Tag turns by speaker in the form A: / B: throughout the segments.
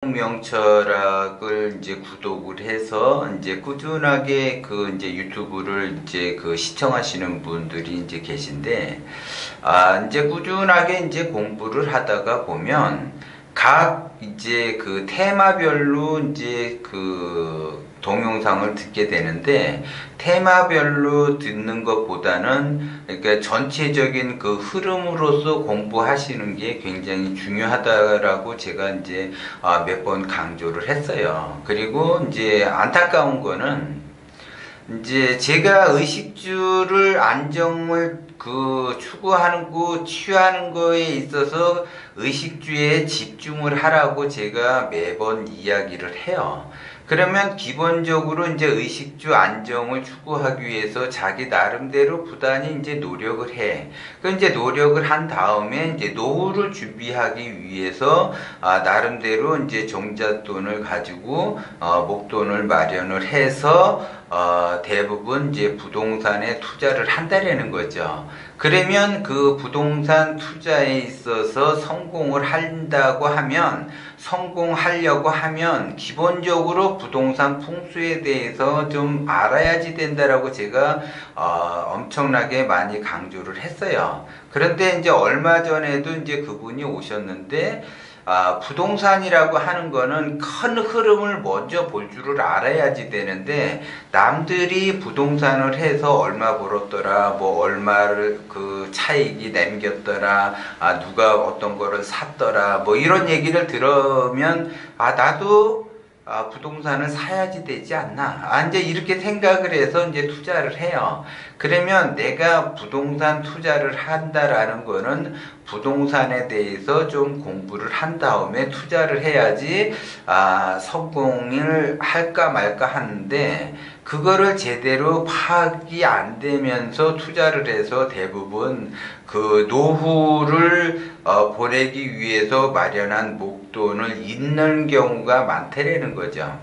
A: 명철학을 이제 구독을 해서 이제 꾸준하게 그 이제 유튜브를 이제 그 시청하시는 분들이 이제 계신데, 이제 꾸준하게 이제 공부를 하다가 보면 각 이제 그 테마별로 이제 그 동영상을 듣게 되는데, 테마별로 듣는 것보다는 그러니까 전체적인 그 흐름으로서 공부하시는 게 굉장히 중요하다라고 제가 이제 몇 번 강조를 했어요. 그리고 이제 안타까운 거는 이제 제가 의식주를 안정을 그 추구하는 거 취하는 거에 있어서 의식주에 집중을 하라고 제가 매번 이야기를 해요. 그러면 기본적으로 이제 의식주 안정을 추구하기 위해서 자기 나름대로 부단히 이제 노력을 해. 그 이제 노력을 한 다음에 이제 노후를 준비하기 위해서 나름대로 이제 종잣돈을 가지고 목돈을 마련을 해서 대부분 이제 부동산에 투자를 한다라는 거죠. 그러면 그 부동산 투자에 있어서 성공하려고 하면 기본적으로 부동산 풍수에 대해서 좀 알아야지 된다라고 제가 엄청나게 많이 강조를 했어요. 그런데 이제 얼마 전에도 이제 그분이 오셨는데, 부동산이라고 하는 거는 큰 흐름을 먼저 볼 줄을 알아야지 되는데, 남들이 부동산을 해서 얼마 벌었더라, 뭐 얼마를 그 차익이 남겼더라, 누가 어떤 거를 샀더라, 뭐 이런 얘기를 들으면 나도 부동산을 사야지 되지 않나. 이제 이렇게 생각을 해서 이제 투자를 해요. 그러면 내가 부동산 투자를 한다라는 거는 부동산에 대해서 좀 공부를 한 다음에 투자를 해야지, 성공을 할까 말까 하는데, 그거를 제대로 파악이 안 되면서 투자를 해서 대부분 그 노후를 보내기 위해서 마련한 목돈을 잃는 경우가 많다라는 거죠.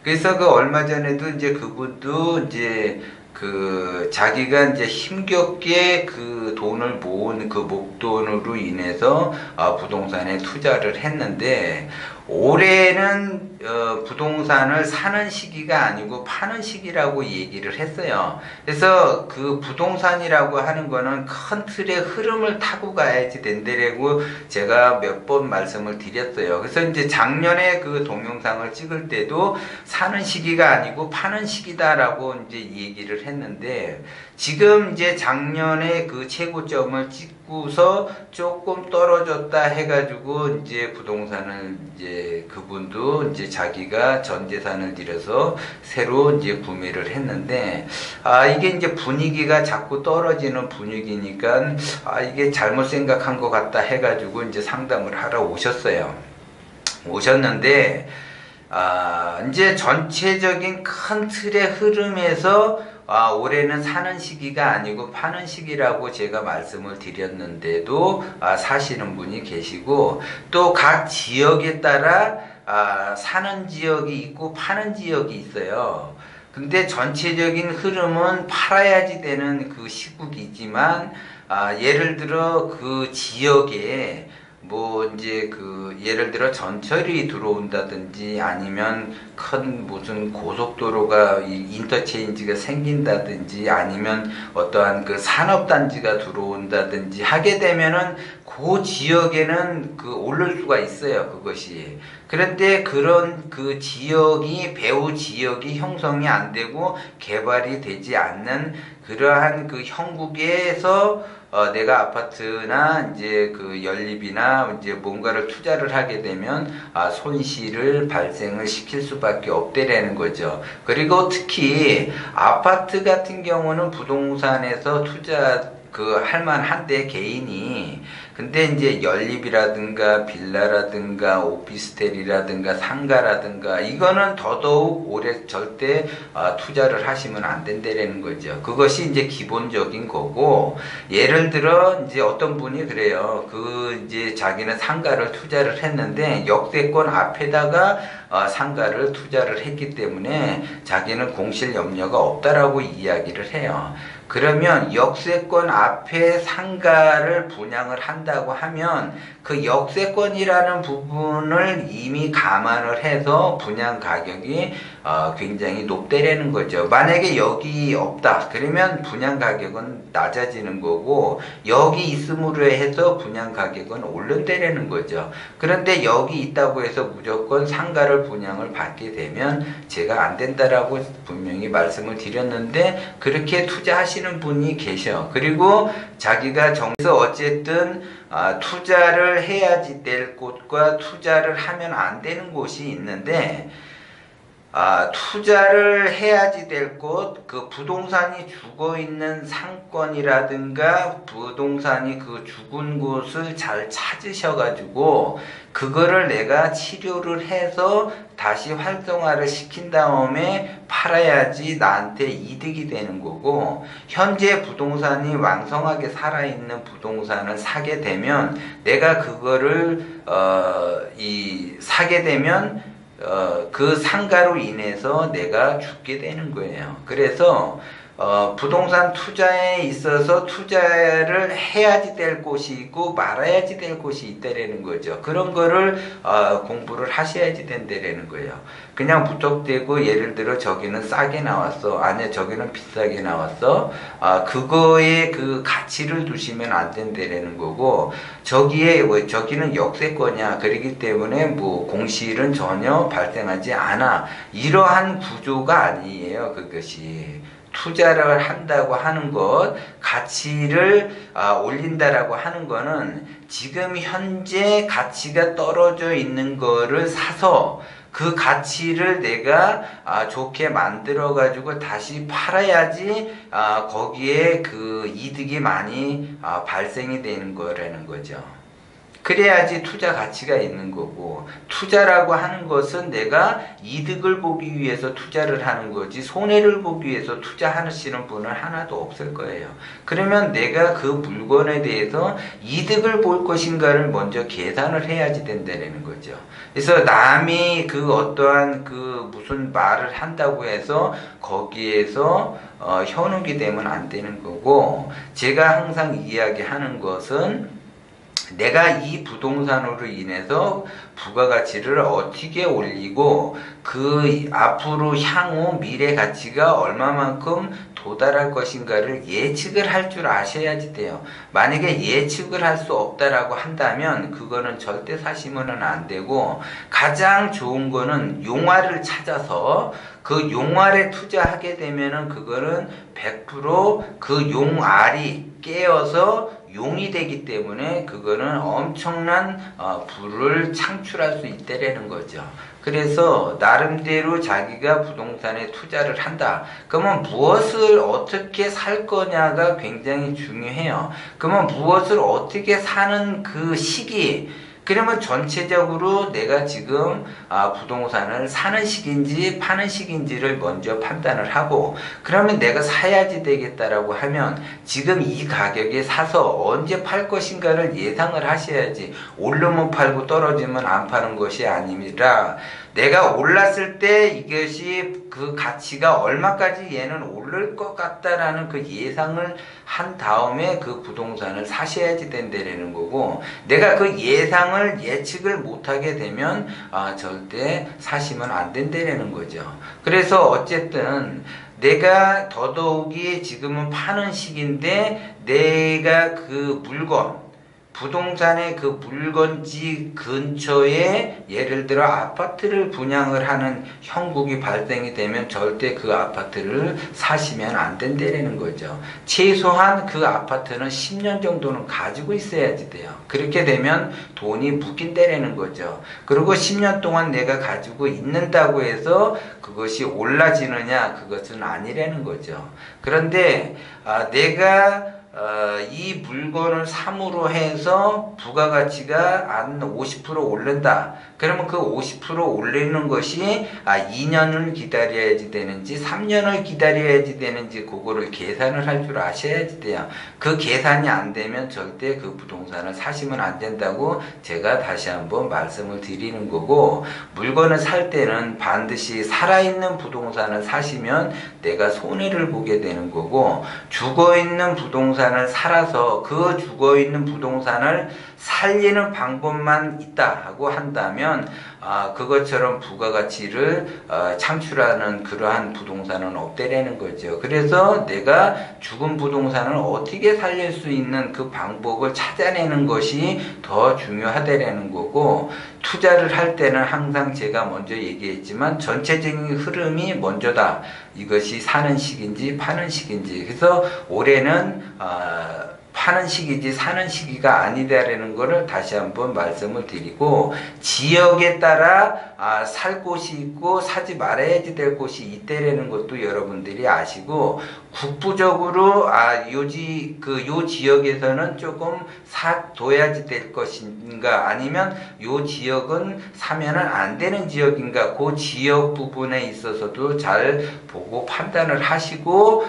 A: 그래서 그 얼마 전에도 이제 그분도 이제 그 자기가 이제 힘겹게 그 돈을 모은 그 목돈으로 인해서 부동산에 투자를 했는데, 올해는 부동산을 사는 시기가 아니고 파는 시기라고 얘기를 했어요. 그래서 그 부동산이라고 하는 거는 큰 틀의 흐름을 타고 가야지 된다라고 제가 몇 번 말씀을 드렸어요. 그래서 이제 작년에 그 동영상을 찍을 때도 사는 시기가 아니고 파는 시기다라고 이제 얘기를 했는데, 지금 이제 작년에 그 최고점을 찍고서 조금 떨어졌다 해가지고 이제 부동산을 이제 그분도 이제 자기가 전 재산을 들여서 새로 이제 구매를 했는데, 이게 이제 분위기가 자꾸 떨어지는 분위기니까 이게 잘못 생각한 것 같다 해가지고 이제 상담을 하러 오셨는데, 이제 전체적인 큰 틀의 흐름에서 올해는 사는 시기가 아니고 파는 시기라고 제가 말씀을 드렸는데도 사시는 분이 계시고, 또 각 지역에 따라 사는 지역이 있고 파는 지역이 있어요. 근데 전체적인 흐름은 팔아야지 되는 그 시국이지만, 예를 들어 그 지역에 뭐 이제 그 예를 들어 전철이 들어온다든지, 아니면 큰 무슨 고속도로가 인터체인지가 생긴다든지, 아니면 어떠한 그 산업단지가 들어온다든지 하게 되면은 그 지역에는 그 오를 수가 있어요, 그것이. 그런데 그런 그 지역이 배후 지역이 형성이 안 되고 개발이 되지 않는 그러한 그 형국에서 내가 아파트나 이제 그 연립이나 이제 뭔가를 투자를 하게 되면 손실을 발생을 시킬 수밖에 없다라는 거죠. 그리고 특히 아파트 같은 경우는 부동산에서 투자 할 만한데, 개인이. 근데 이제 연립이라든가 빌라라든가 오피스텔이라든가 상가라든가 이거는 더더욱 오래 절대 투자를 하시면 안 된다라는 거죠. 그것이 이제 기본적인 거고, 예를 들어 이제 어떤 분이 그래요. 그 이제 자기는 상가를 투자를 했는데 역세권 앞에다가 상가를 투자를 했기 때문에 자기는 공실 염려가 없다라고 이야기를 해요. 그러면 역세권 앞에 상가를 분양을 한다 한다고 하면 그 역세권이라는 부분을 이미 감안을 해서 분양 가격이 굉장히 높다라는 거죠. 만약에 여기 없다 그러면 분양 가격은 낮아지는 거고, 여기 있음으로 해서 분양 가격은 오른다라는 거죠. 그런데 여기 있다고 해서 무조건 상가를 분양을 받게 되면 제가 안 된다라고 분명히 말씀을 드렸는데, 그렇게 투자하시는 분이 계셔. 그리고 자기가 정해서 어쨌든 투자를 해야지 될 곳과 투자를 하면 안 되는 곳이 있는데, 투자를 해야지 될 곳, 그 부동산이 죽어 있는 상권이라든가 부동산이 그 죽은 곳을 잘 찾으셔가지고 그거를 내가 치료를 해서 다시 활성화를 시킨 다음에 팔아야지 나한테 이득이 되는 거고, 현재 부동산이 왕성하게 살아있는 부동산을 사게 되면 내가 그거를 사게 되면 그 상가로 인해서 내가 죽게 되는 거예요. 그래서 부동산 투자에 있어서 투자를 해야지 될 곳이 있고 말아야지 될 곳이 있다라는 거죠. 그런 거를 공부를 하셔야지 된다라는 거예요. 그냥 무턱대고 예를 들어 저기는 싸게 나왔어, 아니 저기는 비싸게 나왔어, 그거에 그 가치를 두시면 안 된다라는 거고, 저기는 역세권이야, 그렇기 때문에 뭐 공실은 전혀 발생하지 않아, 이러한 구조가 아니에요. 그것이 투자를 한다고 하는 것, 가치를 올린다라고 하는 거는 지금 현재 가치가 떨어져 있는 거를 사서 그 가치를 내가 좋게 만들어 가지고 다시 팔아야지 거기에 그 이득이 많이 발생이 되는 거라는 거죠. 그래야지 투자 가치가 있는 거고, 투자라고 하는 것은 내가 이득을 보기 위해서 투자를 하는 거지 손해를 보기 위해서 투자하시는 분은 하나도 없을 거예요. 그러면 내가 그 물건에 대해서 이득을 볼 것인가를 먼저 계산을 해야지 된다는 거죠. 그래서 남이 그 어떠한 그 무슨 말을 한다고 해서 거기에서 현혹이 되면 안 되는 거고, 제가 항상 이야기하는 것은 내가 이 부동산으로 인해서 부가가치를 어떻게 올리고 그 앞으로 향후 미래 가치가 얼마만큼 도달할 것인가를 예측을 할 줄 아셔야지 돼요. 만약에 예측을 할 수 없다라고 한다면 그거는 절대 사시면은 안 되고, 가장 좋은 거는 용화를 찾아서 그 용알에 투자하게 되면은 그거는 100% 그 용알이 깨어서 용이 되기 때문에 그거는 엄청난 부를 창출할 수 있다라는 거죠. 그래서 나름대로 자기가 부동산에 투자를 한다. 그러면 무엇을 어떻게 살 거냐가 굉장히 중요해요. 그러면 무엇을 어떻게 사는 그 시기, 그러면 전체적으로 내가 지금 부동산을 사는 시기인지 파는 시기인지를 먼저 판단을 하고, 그러면 내가 사야지 되겠다라고 하면 지금 이 가격에 사서 언제 팔 것인가를 예상을 하셔야지, 오르면 팔고 떨어지면 안 파는 것이 아니라 내가 올랐을 때 이것이 그 가치가 얼마까지 얘는 오를 것 같다라는 그 예상을 한 다음에 그 부동산을 사셔야지 된다라는 거고, 내가 그 예상을 예측을 못하게 되면 절대 사시면 안 된다라는 거죠. 그래서 어쨌든 내가 더더욱이 지금은 파는 시기인데 내가 그 물건, 부동산의 그 물건지 근처에 예를 들어 아파트를 분양을 하는 형국이 발생이 되면 절대 그 아파트를 사시면 안 된다는 거죠. 최소한 그 아파트는 10년 정도는 가지고 있어야지 돼요. 그렇게 되면 돈이 묶인다는 거죠. 그리고 10년 동안 내가 가지고 있는다고 해서 그것이 올라지느냐, 그것은 아니라는 거죠. 그런데 내가 이 물건을 삼으로 해서 부가가치가 한 50% 오른다. 그러면 그 50% 올리는 것이 2년을 기다려야지 되는지 3년을 기다려야지 되는지 그거를 계산을 할 줄 아셔야지 돼요. 그 계산이 안 되면 절대 그 부동산을 사시면 안 된다고 제가 다시 한번 말씀을 드리는 거고, 물건을 살 때는 반드시 살아있는 부동산을 사시면 내가 손해를 보게 되는 거고, 죽어있는 부동산 부동산을 살아서 그 죽어 있는 부동산을 살리는 방법만 있다 하고 한다면 그것처럼 부가가치를 창출하는 그러한 부동산은 없다라는 거죠. 그래서 내가 죽은 부동산을 어떻게 살릴 수 있는 그 방법을 찾아내는 것이 더 중요하다라는 거고, 투자를 할 때는 항상 제가 먼저 얘기했지만 전체적인 흐름이 먼저다. 이것이 사는 시기인지 파는 시기인지. 그래서 올해는 파는 시기지 사는 시기가 아니다라는 것을 다시 한번 말씀을 드리고, 지역에 따라 살 곳이 있고 사지 말아야지 될 곳이 있다라는 것도 여러분들이 아시고, 국부적으로 요 지역에서는 조금 사둬야지 될 것인가, 아니면 요 지역은 사면은 안 되는 지역인가, 그 지역 부분에 있어서도 잘 보고 판단을 하시고,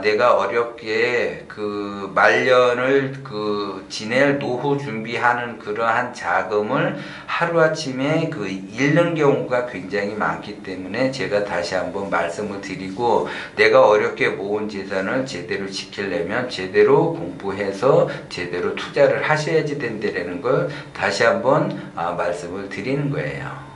A: 내가 어렵게 그 말년을 지낼 노후 준비하는 그러한 자금을 하루아침에 잃는 경우가 굉장히 많기 때문에 제가 다시 한번 말씀을 드리고, 내가 어렵게 모은 재산을 제대로 지키려면 제대로 공부해서 제대로 투자를 하셔야지 된다는 걸 다시 한번 말씀을 드리는 거예요.